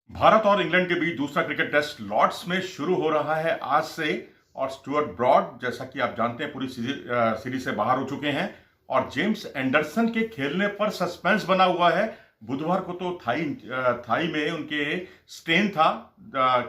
भारत और इंग्लैंड के बीच दूसरा क्रिकेट टेस्ट लॉर्ड्स में शुरू हो रहा है आज से। और स्टुअर्ट ब्रॉड, जैसा कि आप जानते हैं, पूरी सीरीज से बाहर हो चुके हैं और जेम्स एंडरसन के खेलने पर सस्पेंस बना हुआ है। बुधवार को तो थाई में उनके स्टेन था,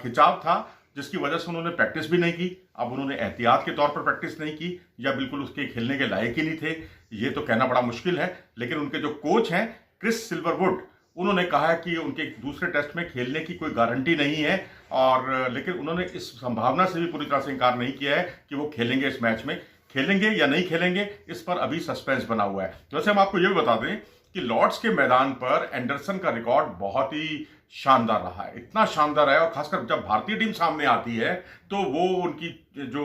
खिंचाव था, जिसकी वजह से उन्होंने प्रैक्टिस भी नहीं की। अब उन्होंने एहतियात के तौर पर प्रैक्टिस नहीं की या बिल्कुल उसके खेलने के लायक ही नहीं थे, ये तो कहना बड़ा मुश्किल है। लेकिन उनके जो कोच हैं क्रिस सिल्वरवुड, उन्होंने कहा है कि उनके दूसरे टेस्ट में खेलने की कोई गारंटी नहीं है, और लेकिन उन्होंने इस संभावना से भी पूरी तरह से इनकार नहीं किया है कि वो खेलेंगे, इस मैच में खेलेंगे या नहीं खेलेंगे, इस पर अभी सस्पेंस बना हुआ है। वैसे हम आपको ये भी बता दें कि लॉर्ड्स के मैदान पर एंडरसन का रिकॉर्ड बहुत ही शानदार रहा है, इतना शानदार है। और खासकर जब भारतीय टीम सामने आती है तो वो उनकी जो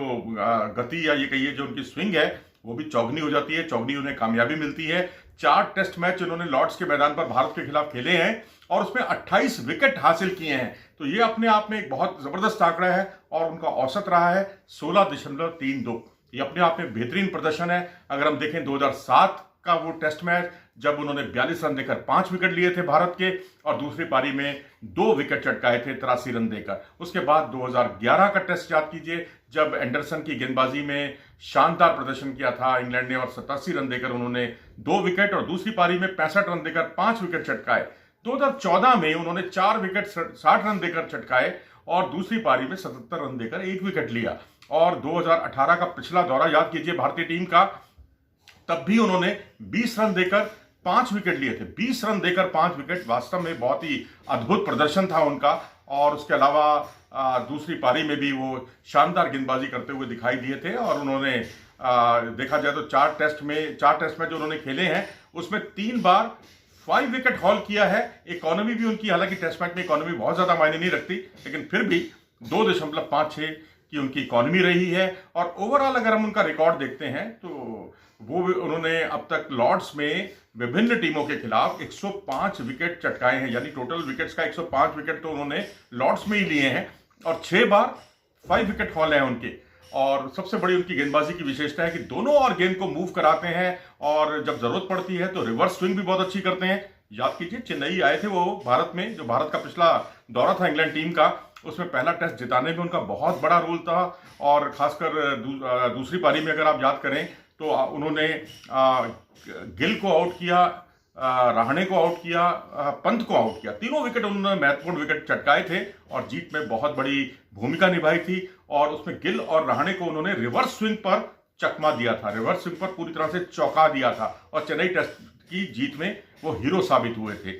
गति या ये कहिए जो उनकी स्विंग है वो भी चौगनी हो जाती है, चौगनी उन्हें कामयाबी मिलती है। 4 टेस्ट मैच उन्होंने लॉर्ड्स के मैदान पर भारत के खिलाफ खेले हैं और उसमें 28 विकेट हासिल किए हैं। तो ये अपने आप में एक बहुत जबरदस्त आंकड़ा है और उनका औसत रहा है 16.32। ये अपने आप में बेहतरीन प्रदर्शन है। अगर हम देखें 2007 का वो टेस्ट मैच जब उन्होंने 42 रन देकर 5 विकेट लिए थे भारत के, और दूसरी पारी में 2 विकेट चटकाए थे 83 रन देकर। उसके बाद 2011 का टेस्ट याद कीजिए जब एंडरसन की गेंदबाजी में शानदार प्रदर्शन किया था इंग्लैंड ने और 87 रन देकर उन्होंने 2 विकेट और दूसरी पारी में 65 रन देकर 5 विकेट चटकाए। 2014 में उन्होंने 4 विकेट 60 रन देकर चटकाए और दूसरी पारी में 77 रन देकर 1 विकेट लिया। और 2018 का पिछला दौरा याद कीजिए भारतीय टीम का, तब भी उन्होंने 20 रन देकर 5 विकेट लिए थे। 20 रन देकर 5 विकेट वास्तव में बहुत ही अद्भुत प्रदर्शन था उनका। और उसके अलावा दूसरी पारी में भी वो शानदार गेंदबाजी करते हुए दिखाई दिए थे। और उन्होंने देखा जाए तो 4 टेस्ट में जो उन्होंने खेले हैं उसमें 3 बार 5 विकेट हॉल किया है। इकोनॉमी भी उनकी, हालांकि टेस्ट मैच में इकोनॉमी बहुत ज्यादा मायने नहीं रखती, लेकिन फिर भी 2.56 की उनकी इकोनॉमी रही है। और ओवरऑल अगर हम उनका रिकॉर्ड देखते हैं तो वो उन्होंने अब तक लॉर्ड्स में विभिन्न टीमों के खिलाफ 105 विकेट चटकाए हैं, यानी टोटल विकेट्स का 105 विकेट तो उन्होंने लॉर्ड्स में ही लिए हैं और 6 बार 5 विकेट हॉल हैं उनके। और सबसे बड़ी उनकी गेंदबाजी की विशेषता है कि दोनों और गेंद को मूव कराते हैं और जब जरूरत पड़ती है तो रिवर्स स्विंग भी बहुत अच्छी करते हैं। याद कीजिए चेन्नई आए थे वो भारत में, जो भारत का पिछला दौरा था इंग्लैंड टीम का, उसमें पहला टेस्ट जिताने में उनका बहुत बड़ा रोल था। और खासकर दूसरी पारी में अगर आप याद करें तो उन्होंने गिल को आउट किया, रहाणे को आउट किया, पंत को आउट किया। तीनों विकेट उन्होंने महत्वपूर्ण विकेट चटकाए थे और जीत में बहुत बड़ी भूमिका निभाई थी। और उसमें गिल और रहाणे को उन्होंने रिवर्स स्विंग पर चकमा दिया था, रिवर्स स्विंग पर पूरी तरह से चौंका दिया था और चेन्नई टेस्ट की जीत में वो हीरो साबित हुए थे।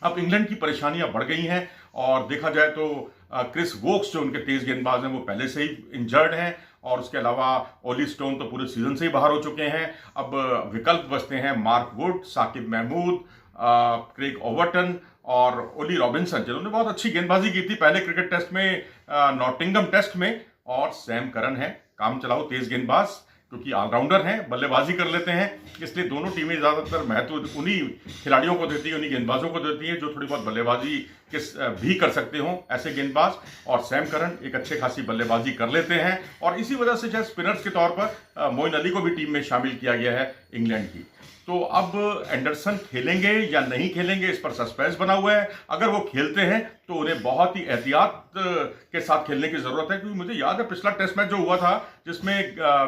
अब इंग्लैंड की परेशानियां बढ़ गई हैं और देखा जाए तो क्रिस वोक्स जो उनके तेज गेंदबाज हैं वो पहले से ही इंजर्ड हैं और उसके अलावा ओली स्टोन तो पूरे सीजन से ही बाहर हो चुके हैं। अब विकल्प बचते हैं Mark Wood, Saqib Mahmood, Craig Overton और ओली रॉबिन्सन, जिन्होंने बहुत अच्छी गेंदबाजी की थी पहले क्रिकेट टेस्ट में, नॉटिंघम टेस्ट में। और सैम करन है, काम चलाओ तेज गेंदबाज, क्योंकि ऑलराउंडर हैं, बल्लेबाजी कर लेते हैं, इसलिए दोनों टीमें ज्यादातर महत्व उन्हीं खिलाड़ियों को देती है, उन्हीं गेंदबाजों को देती है जो थोड़ी बहुत बल्लेबाजी भी कर सकते हो, ऐसे गेंदबाज। और सैम करन एक अच्छे खासी बल्लेबाजी कर लेते हैं और इसी वजह से शायद स्पिनर्स के तौर पर मोइन अली को भी टीम में शामिल किया गया है इंग्लैंड की। तो अब एंडरसन खेलेंगे या नहीं खेलेंगे, इस पर सस्पेंस बना हुआ है। अगर वो खेलते हैं तो उन्हें बहुत ही एहतियात के साथ खेलने की जरूरत है, क्योंकि मुझे याद है पिछला टेस्ट मैच जो हुआ था जिसमें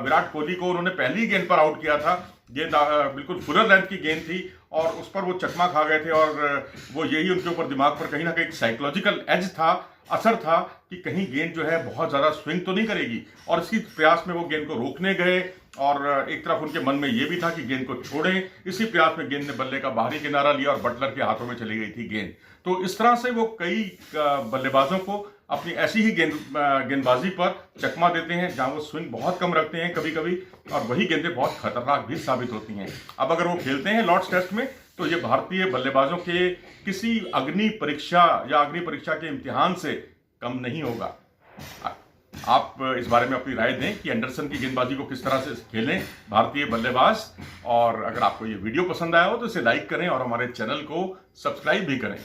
विराट कोहली को उन्होंने पहली गेंद पर आउट किया था, गेंद बिल्कुल फुलर लेंथ की गेंद थी और उस पर वो चकमा खा गए थे। और वो यही उनके ऊपर दिमाग पर कहीं ना कहीं साइकोलॉजिकल एज था, असर था कि कहीं गेंद जो है बहुत ज्यादा स्विंग तो नहीं करेगी। और इसी प्रयास में वो गेंद को रोकने गए और एक तरफ उनके मन में ये भी था कि गेंद को छोड़ें। इसी प्रयास में गेंद ने बल्ले का बाहरी किनारा लिया और बटलर के हाथों में चली गई थी गेंद। तो इस तरह से वो कई बल्लेबाजों को अपनी ऐसी ही गेंदबाजी पर चकमा देते हैं जहां वो स्विंग बहुत कम रखते हैं कभी कभी, और वही गेंदें बहुत खतरनाक भी साबित होती हैं। अब अगर वो खेलते हैं लॉर्ड्स टेस्ट में तो ये भारतीय बल्लेबाजों के किसी अग्नि परीक्षा के इम्तिहान से कम नहीं होगा। आप इस बारे में अपनी राय दें कि एंडरसन की गेंदबाजी को किस तरह से खेलें भारतीय बल्लेबाज। और अगर आपको ये वीडियो पसंद आया हो तो इसे लाइक करें और हमारे चैनल को सब्सक्राइब भी करें।